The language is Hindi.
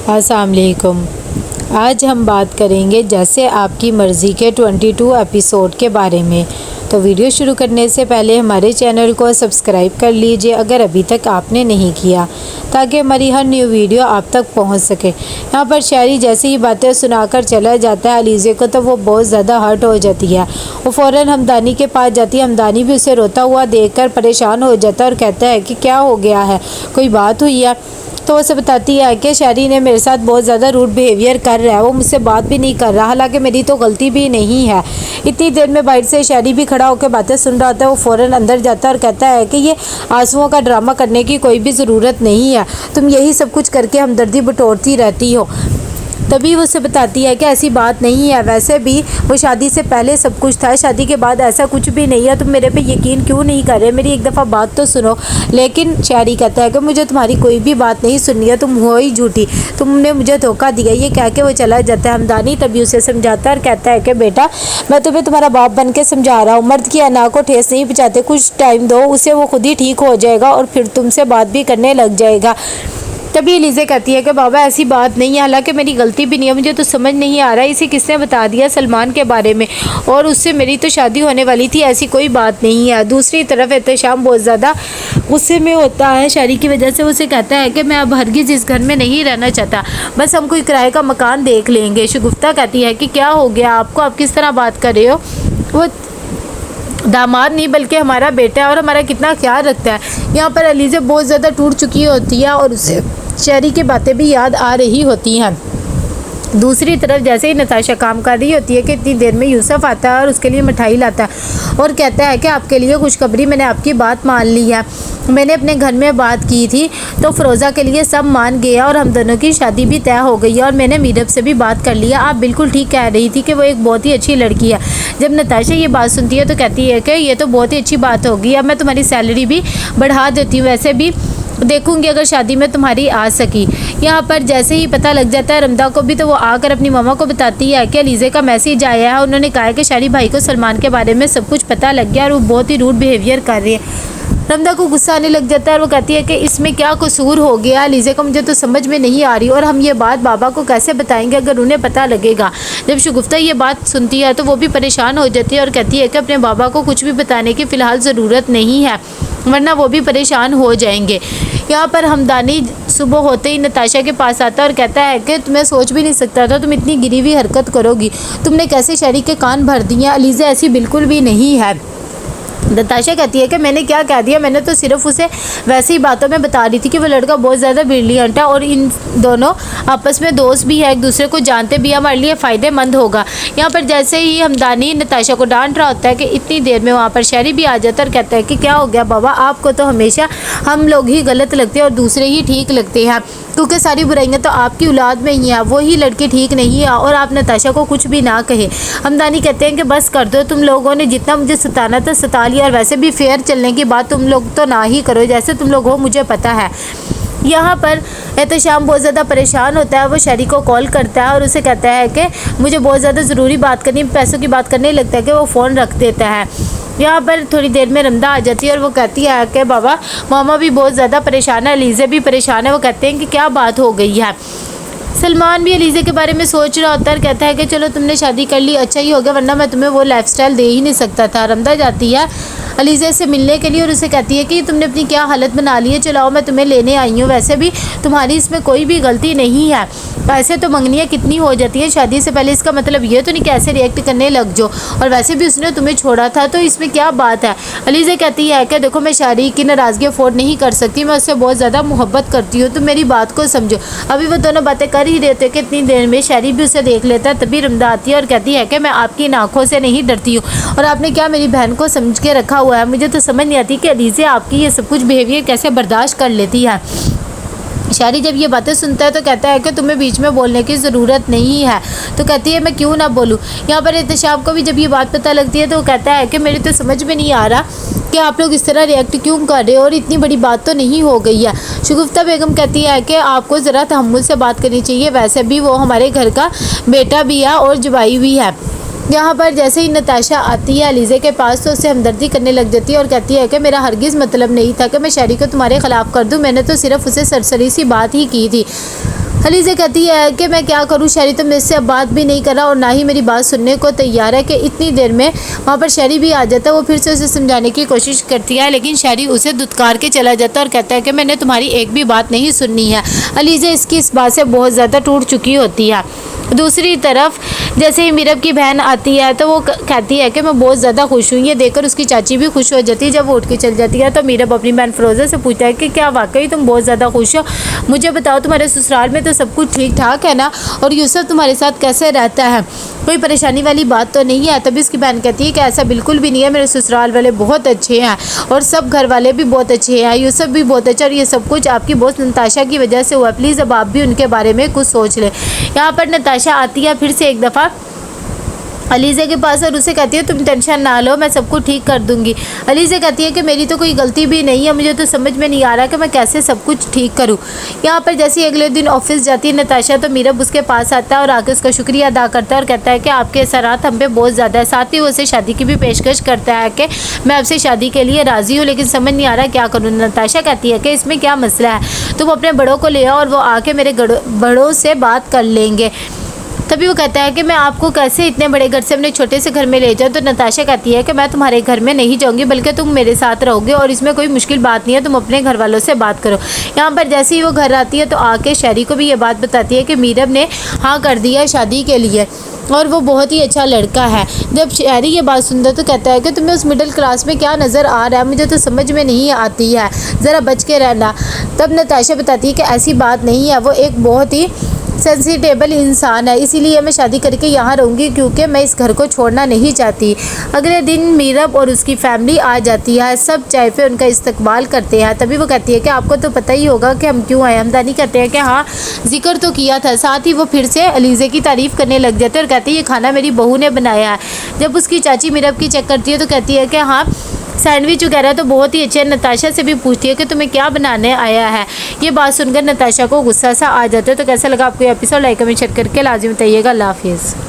अस्सलाम वालेकुम। आज हम बात करेंगे जैसे आपकी मर्ज़ी के 22 एपिसोड के बारे में। तो वीडियो शुरू करने से पहले हमारे चैनल को सब्सक्राइब कर लीजिए अगर अभी तक आपने नहीं किया, ताकि हमारी हर न्यू वीडियो आप तक पहुंच सके। यहाँ पर शायरी जैसे ही बातें सुनाकर चला जाता है अलीज़े को, तो वो बहुत ज़्यादा हर्ट हो जाती है। वो फ़ौरन हमदानी के पास जाती है। हमदानी भी उसे रोता हुआ देखकर परेशान हो जाता है और कहता है कि क्या हो गया है, कोई बात हुई है? तो उसे बताती है कि शायरी ने मेरे साथ बहुत ज़्यादा रूड बिहेवियर कर रहा है, वो मुझसे बात भी नहीं कर रहा, हालांकि मेरी तो गलती भी नहीं है। इतनी देर में बाहर से शायरी भी खड़ा होकर बातें सुन रहा होता है। वो फ़ौरन अंदर जाता है और कहता है कि ये आंसुओं का ड्रामा करने की कोई भी ज़रूरत नहीं है, तुम यही सब कुछ करके हमदर्दी बटोरती रहती हो। तभी वो उसे बताती है कि ऐसी बात नहीं है, वैसे भी वो शादी से पहले सब कुछ था, शादी के बाद ऐसा कुछ भी नहीं है। तुम मेरे पे यकीन क्यों नहीं कर रहे? मेरी एक दफ़ा बात तो सुनो। लेकिन शायरी कहता है कि मुझे तुम्हारी कोई भी बात नहीं सुननी है, तुम हो ही झूठी, तुमने मुझे धोखा दिया। ये कह के वो चला जाता है। हमदानी तभी उसे समझाता है और कहता है कि बेटा, मैं तुम्हें तुम्हारा बाप बन के समझा रहा हूँ, मर्द की अना को ठेस नहीं पहुँचाते, कुछ टाइम दो उसे, वो खुद ही ठीक हो जाएगा और फिर तुमसे बात भी करने लग जाएगा। तभी एलिज़ा कहती है कि बाबा ऐसी बात नहीं है, हालांकि मेरी गलती भी नहीं है, मुझे तो समझ नहीं आ रहा है इसे किसने बता दिया सलमान के बारे में, और उससे मेरी तो शादी होने वाली थी, ऐसी कोई बात नहीं है। दूसरी तरफ एहतशाम बहुत ज़्यादा गुस्से में होता है शादी की वजह से। उसे कहता है कि मैं अब हरगिज़ इस घर में नहीं रहना चाहता, बस हम कोई किराए का मकान देख लेंगे। शगुफ्ता कहती है कि क्या हो गया आपको, आप किस तरह बात कर रहे हो? वो दामाद नहीं बल्कि हमारा बेटा है और हमारा कितना ख्याल रखता है। यहाँ पर एलिज़ा बहुत ज़्यादा टूट चुकी होती है और उसे शायरी की बातें भी याद आ रही होती हैं। दूसरी तरफ जैसे ही नताशा काम कर रही होती है कि इतनी देर में यूसुफ आता है और उसके लिए मिठाई लाता है और कहता है कि आपके लिए खुशखबरी, मैंने आपकी बात मान ली है। मैंने अपने घर में बात की थी तो फ़िरोज़ा के लिए सब मान गया और हम दोनों की शादी भी तय हो गई है, और मैंने मीरब से भी बात कर लिया। आप बिल्कुल ठीक कह रही थी कि वो एक बहुत ही अच्छी लड़की है। जब नताशा ये बात सुनती है तो कहती है कि ये तो बहुत ही अच्छी बात होगी, अब मैं तुम्हारी सैलरी भी बढ़ा देती हूँ, वैसे भी देखूंगी अगर शादी में तुम्हारी आ सकी। यहाँ पर जैसे ही पता लग जाता है रमदा को भी, तो वो आकर अपनी मामा को बताती है कि अलीज़े का मैसेज आया है, उन्होंने कहा है कि शारी भाई को सलमान के बारे में सब कुछ पता लग गया और वो बहुत ही रूड बिहेवियर कर रही है। रमदा को गुस्सा आने लग जाता है और वो कहती है कि इसमें क्या कसूर हो गया अलीज़े का, मुझे तो समझ में नहीं आ रही, और हम ये बात बाबा को कैसे बताएंगे अगर उन्हें पता लगेगा। जब शगुफ्ता ये बात सुनती है तो वो भी परेशान हो जाती है और कहती है कि अपने बाबा को कुछ भी बताने की फ़िलहाल ज़रूरत नहीं है, वरना वो भी परेशान हो जाएंगे। यहाँ पर हमदानी सुबह होते ही नताशा के पास आता है और कहता है कि तुम्हें सोच भी नहीं सकता था तुम इतनी गिरी हुई हरकत करोगी, तुमने कैसे शायरी के कान भर दिए। अलीज़ा ऐसी बिल्कुल भी नहीं है। नताशा कहती है कि मैंने क्या कह दिया, मैंने तो सिर्फ उसे वैसे ही बातों में बता रही थी कि वो लड़का बहुत ज़्यादा ब्रिलियंट है और इन दोनों आपस में दोस्त भी है, एक दूसरे को जानते भी, हमारे लिए फ़ायदेमंद होगा। यहाँ पर जैसे ही हमदानी नताशा को डांट रहा होता है कि इतनी देर में वहाँ पर शायरी भी आ जाता है और कहता है कि क्या हो गया बाबा, आपको तो हमेशा हम लोग ही गलत लगते हैं और दूसरे ही ठीक लगते हैं, क्योंकि सारी बुराइयां तो आपकी औलाद में ही है, वही लड़के ठीक नहीं है और आप नताशा को कुछ भी ना कहे। हमदानी कहते हैं कि बस कर दो, तुम लोगों ने जितना मुझे सताना था सता लिया, और वैसे भी फेयर चलने की बात तुम लोग तो ना ही करो, जैसे तुम लोग हो मुझे पता है। यहाँ पर एहतशाम बहुत ज़्यादा परेशान होता है। वो शायरी को कॉल करता है और उसे कहता है कि मुझे बहुत ज़्यादा ज़रूरी बात करनी, पैसों की बात करने लगता है कि वो फ़ोन रख देता है। यहाँ पर थोड़ी देर में रमदा आ जाती है और वो कहती है कि बाबा मामा भी बहुत ज़्यादा परेशान है, अलीज़ा भी परेशान है। वो कहते हैं कि क्या बात हो गई है। सलमान भी अलीज़ा के बारे में सोच रहा होता है, कहता है कि चलो तुमने शादी कर ली, अच्छा ही हो गया, वरना मैं तुम्हें वो लाइफस्टाइल दे ही नहीं सकता था। रमदा जाती है अलीज़ा से मिलने के लिए और उसे कहती है कि तुमने अपनी क्या हालत बना ली है, चलाओ मैं तुम्हें लेने आई हूँ, वैसे भी तुम्हारी इसमें कोई भी गलती नहीं है, ऐसे तो मंगनियाँ कितनी हो जाती हैं शादी से पहले, इसका मतलब ये तो नहीं कि ऐसे रिएक्ट करने लग जाओ, और वैसे भी उसने तुम्हें छोड़ा था तो इसमें क्या बात है। अलीज़ा कहती है कि देखो मैं शादी की नाराज़गी अफोर्ड नहीं कर सकती, मैं उससे बहुत ज़्यादा मोहब्बत करती हूँ, तुम मेरी बात को समझो। अभी वो दोनों बातें कर ही रहते कि इतनी देर में शायरी भी उसे देख लेता है। तभी रमदा आती है और कहती है कि मैं आपकी आँखों से नहीं डरती हूँ और आपने क्या मेरी बहन को समझ के रखा हुआ है, मुझे तो समझ नहीं आती कि अलीज़ा आपकी ये सब कुछ बिहेवियर कैसे बर्दाश्त कर लेती है। शायरी जब ये बातें सुनता है तो कहता है कि तुम्हें बीच में बोलने की ज़रूरत नहीं है, तो कहती है मैं क्यों ना बोलूँ। यहाँ पर एहतशाम को भी जब ये बात पता लगती है तो वो कहता है कि मेरे तो समझ में नहीं आ रहा कि आप लोग इस तरह रिएक्ट क्यों कर रहे हो, और इतनी बड़ी बात तो नहीं हो गई है। शगुफ्ता बेगम कहती है कि आपको ज़रा तहम्मुल से बात करनी चाहिए, वैसे भी वो हमारे घर का बेटा भी है और जवाई भी है। यहाँ पर जैसे ही नताशा आती है अलीज़ा के पास तो उससे हमदर्दी करने लग जाती है और कहती है कि मेरा हरगिज़ मतलब नहीं था कि मैं शायरी को तुम्हारे ख़िलाफ़ कर दूँ, मैंने तो सिर्फ उसे सरसरी सी बात ही की थी। अलीज़ा कहती है कि मैं क्या करूं, शहरी तो मेरे से अब बात भी नहीं कर रहा और ना ही मेरी बात सुनने को तैयार है। कि इतनी देर में वहाँ पर शहरी भी आ जाता है। वो फिर से उसे समझाने की कोशिश करती है, लेकिन शहरी उसे धुतकार के चला जाता है और कहता है कि मैंने तुम्हारी एक भी बात नहीं सुननी है। अलीज़ा इसकी इस बात से बहुत ज़्यादा टूट चुकी होती है। दूसरी तरफ जैसे ही मीरब की बहन आती है तो वो कहती है कि मैं बहुत ज़्यादा खुश हूँ। ये देखकर उसकी चाची भी खुश हो जाती है। जब वो उठ के चल जाती है तो मीरब अपनी बहन फ़िरोज़ा से पूछता है कि क्या वाकई तुम बहुत ज़्यादा खुश हो? मुझे बताओ, तुम्हारे ससुराल में तो सब कुछ ठीक ठाक है ना? और यूसुफ तुम्हारे साथ कैसे रहता है? कोई परेशानी वाली बात तो नहीं है? तभी उसकी बहन कहती है कि ऐसा बिल्कुल भी नहीं है, मेरे ससुराल वाले बहुत अच्छे हैं और सब घर वाले भी बहुत अच्छे हैं, यूसुफ भी बहुत अच्छा, और ये सब कुछ आपकी बॉस नताशा की वजह से हुआ। प्लीज़ अब आप भी उनके बारे में कुछ सोच लें। यहाँ पर नताशा आती है फिर से एक दफ़ा अलीज़ा के पास और उसे कहती है तुम टेंशन ना लो, मैं सब कुछ ठीक कर दूंगी। अलीज़ा कहती है कि मेरी तो कोई गलती भी नहीं है, मुझे तो समझ में नहीं आ रहा कि मैं कैसे सब कुछ ठीक करूं। यहाँ पर जैसे अगले दिन ऑफिस जाती है नताशा तो मीरब उसके पास आता है और आके उसका शुक्रिया अदा करता है और कहता है कि आपके असरात हम पे बहुत ज़्यादा है। साथ ही वो उसे शादी की भी पेशकश करता है कि मैं आपसे शादी के लिए राज़ी हूँ, लेकिन समझ नहीं आ रहा क्या करूँ। नताशा कहती है कि इसमें क्या मसला है, तुम अपने बड़ों को ले आओ और वो आके मेरे बड़ों से बात कर लेंगे। तभी वो कहता है कि मैं आपको कैसे इतने बड़े घर से अपने छोटे से घर में ले जाऊँ। तो नताशा कहती है कि मैं तुम्हारे घर में नहीं जाऊँगी, बल्कि तुम मेरे साथ रहोगे और इसमें कोई मुश्किल बात नहीं है, तुम अपने घर वालों से बात करो। यहाँ पर जैसे ही वो घर आती है तो आके शहरी को भी ये बात बताती है कि मीरब ने हाँ कर दिया शादी के लिए और वो बहुत ही अच्छा लड़का है। जब शहरी ये बात सुनता तो कहता है कि तुम्हें उस मिडिल क्लास में क्या नज़र आ रहा है, मुझे तो समझ में नहीं आती है, ज़रा बच के रहना। तब नताशा बताती है कि ऐसी बात नहीं है, वो एक बहुत ही सेंसिटेबल इंसान है, इसीलिए मैं शादी करके यहाँ रहूँगी क्योंकि मैं इस घर को छोड़ना नहीं चाहती। अगले दिन मीरब और उसकी फैमिली आ जाती है, सब चाय पे उनका इस्तकबाल करते हैं। तभी वो कहती है कि आपको तो पता ही होगा कि हम क्यों आए। हमदानी कहते हैं कि हाँ जिक्र तो किया था। साथ ही वो फिर से अलीज़ा की तारीफ़ करने लग जाते हैं और कहती है ये खाना मेरी बहू ने बनाया है। जब उसकी चाची मीरब की चेक करती है तो कहती है कि हाँ सैंडविच वगैरह तो बहुत ही अच्छे। नताशा से भी पूछती है कि तुम्हें क्या बनाने आया है। ये बात सुनकर नताशा को गुस्सा सा आ जाता है। तो कैसा लगा आपको ये एपिसोड, लाइक कमेंट शेयर करके लाजिम बताइएगा। अल्लाह हाफिज़।